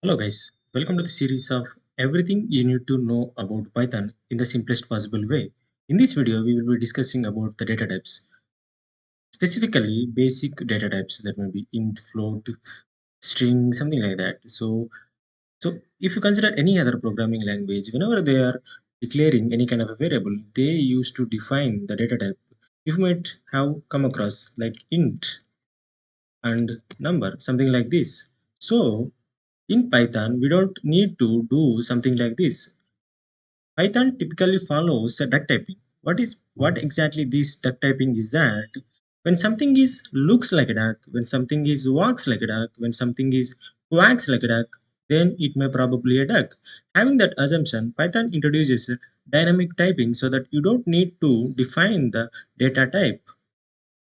Hello guys, welcome to the series of everything you need to know about Python in the simplest possible way. In this video, we will be discussing about the data types, specifically basic data types that may be int, float, string, something like that. So if you consider any other programming language, whenever they are declaring any kind of a variable, they used to define the data type. You might have come across like int and number, something like this. So in Python, we don't need to do something like this. Python typically follows a duck typing. What exactly this duck typing is that when something is looks like a duck, when something is walks like a duck, when something is quacks like a duck, then it may probably a duck. Having that assumption, Python introduces dynamic typing so that you don't need to define the data type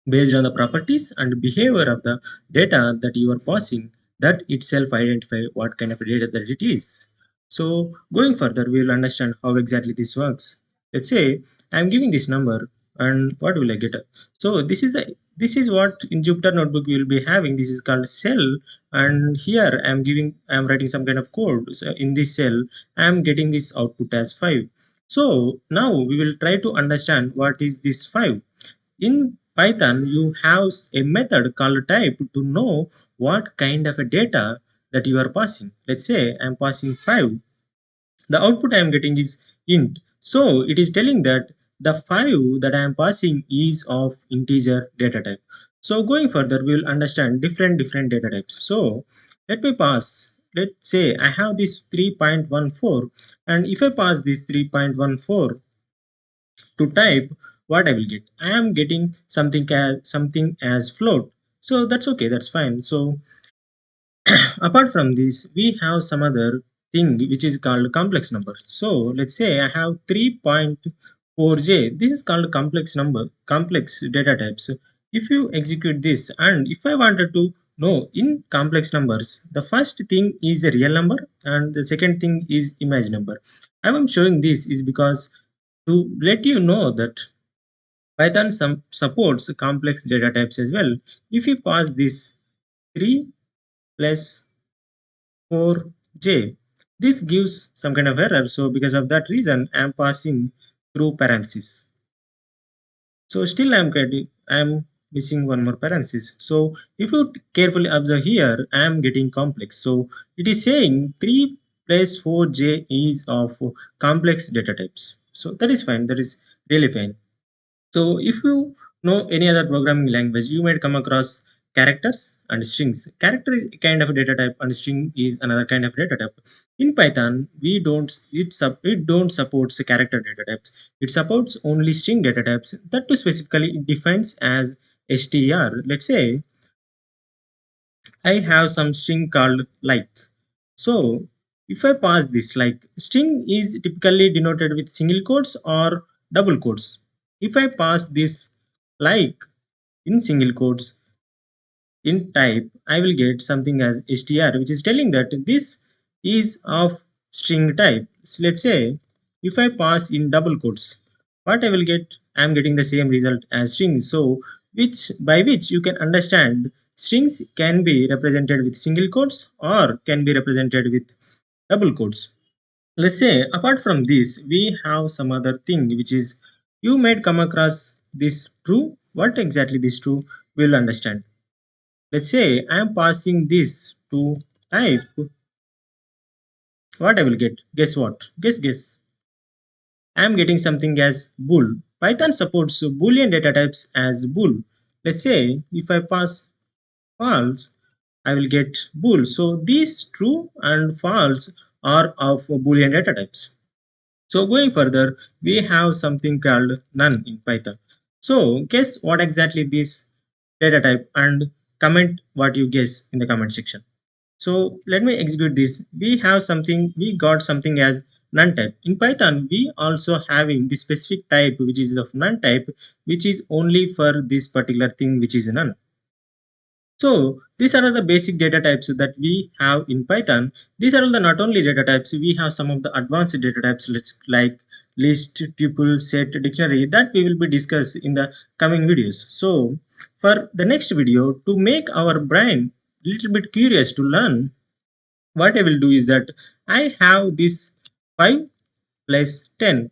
based on the properties and behavior of the data that you are passing, that itself identify what kind of data that it is. So going further, we will understand how exactly this works. Let's say I'm giving this number, and what will I get? So this is what in Jupyter notebook we will be having. This is called cell, and here I'm writing some kind of code. So in this cell I'm getting this output as 5. So now we will try to understand what is this 5. In Python, you have a method called type to know what kind of a data that you are passing. Let's say I'm passing 5. The output I am getting is int. So it is telling that the 5 that I am passing is of integer data type. So going further, we will understand different data types. So let me pass. Let's say I have this 3.14, and if I pass this 3.14 to type, what I will get. I am getting something as float. So that's okay, that's fine. So apart from this, we have some other thing which is called complex number. So let's say I have 3.4j. This is called complex number, complex data type. So if you execute this, and if I wanted to know in complex numbers, the first thing is a real number and the second thing is image number. I am showing this is because to let you know that Python supports complex data types as well. If you pass this 3 plus 4j, this gives some kind of error. So because of that reason, I am passing through parentheses. So still I'm missing one more parenthesis. So if you carefully observe here, I am getting complex. So it is saying 3 plus 4j is of complex data types. So that is fine. That is really fine. So if you know any other programming language, you might come across characters and strings. Character is kind of a data type and string is another kind of data type. In Python, it don't supports character data types. It supports only string data types. That too specifically it defines as str. Let's say I have some string called like. So if I pass this like, string is typically denoted with single quotes or double quotes. If I pass this like in single quotes in type, I will get something as str, which is telling that this is of string type. So let's say if I pass in double quotes, what I will get, I am getting the same result as string. So which you can understand strings can be represented with single quotes or can be represented with double quotes. Let's say apart from this, we have some other thing which is you might come across this true. What exactly this true will understand. Let's say I am passing this to type. What I will get? Guess what? Guess. I am getting something as bool. Python supports Boolean data types as bool. Let's say if I pass false, I will get bool. So these true and false are of Boolean data types. So going further, we have something called none in Python. So guess what exactly this data type and comment what you guess in the comment section. So let me execute this. We got something as none type. In Python, we also having the specific type which is of none type, which is only for this particular thing which is none. So these are the basic data types that we have in Python. These are the not only data types, we have some of the advanced data types like list, tuple, set, dictionary that we will be discussed in the coming videos. So for the next video, to make our brain little bit curious to learn what I will do is that I have this 5 plus 10.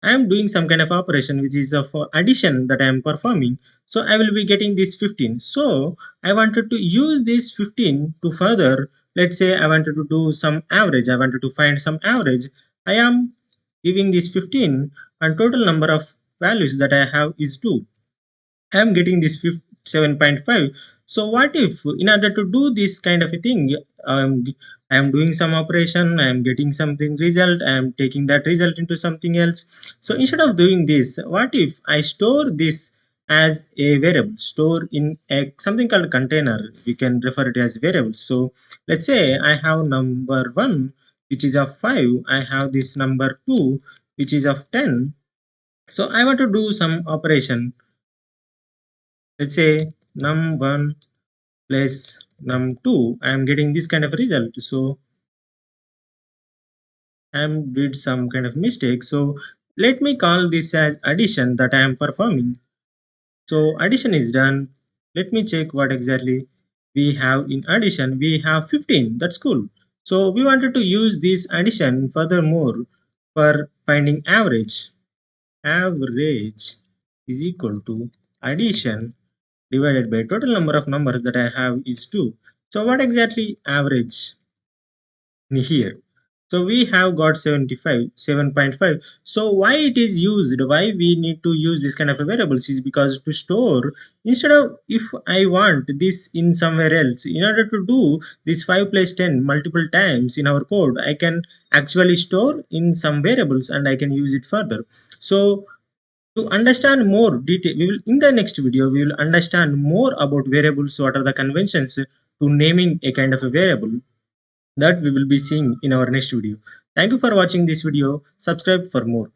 I am doing some kind of operation which is of addition that I am performing. So I will be getting this 15. So I wanted to use this 15 to further, let's say I wanted to do some average. I wanted to find some average. I am giving this 15 and total number of values that I have is 2. I am getting this 7.5. So what if in order to do this kind of a thing, um, I am doing some operation, I am getting something result, I am taking that result into something else. So instead of doing this, what if I store this as a variable, store in a something called container? We can refer it as variable. So let's say I have number 1 which is of 5, I have this number 2 which is of 10. So I want to do some operation. Let's say num1 plus num2. I am getting this kind of result. So I am did some kind of mistake. So let me call this as addition that I am performing. So addition is done. Let me check what exactly we have in addition. We have 15. That's cool. So we wanted to use this addition furthermore for finding average. Average is equal to addition divided by total number of numbers that I have is 2. So what exactly average here? So we have got 75, 7.5. So why it is used? Why we need to use this kind of a variables is because to store, instead of if I want this in somewhere else, in order to do this 5 plus 10 multiple times in our code, I can actually store in some variables and I can use it further. So to understand more detail, we will in the next video we will understand more about variables. What are the conventions to naming a kind of a variable, that we will be seeing in our next video. Thank you for watching this video. Subscribe for more.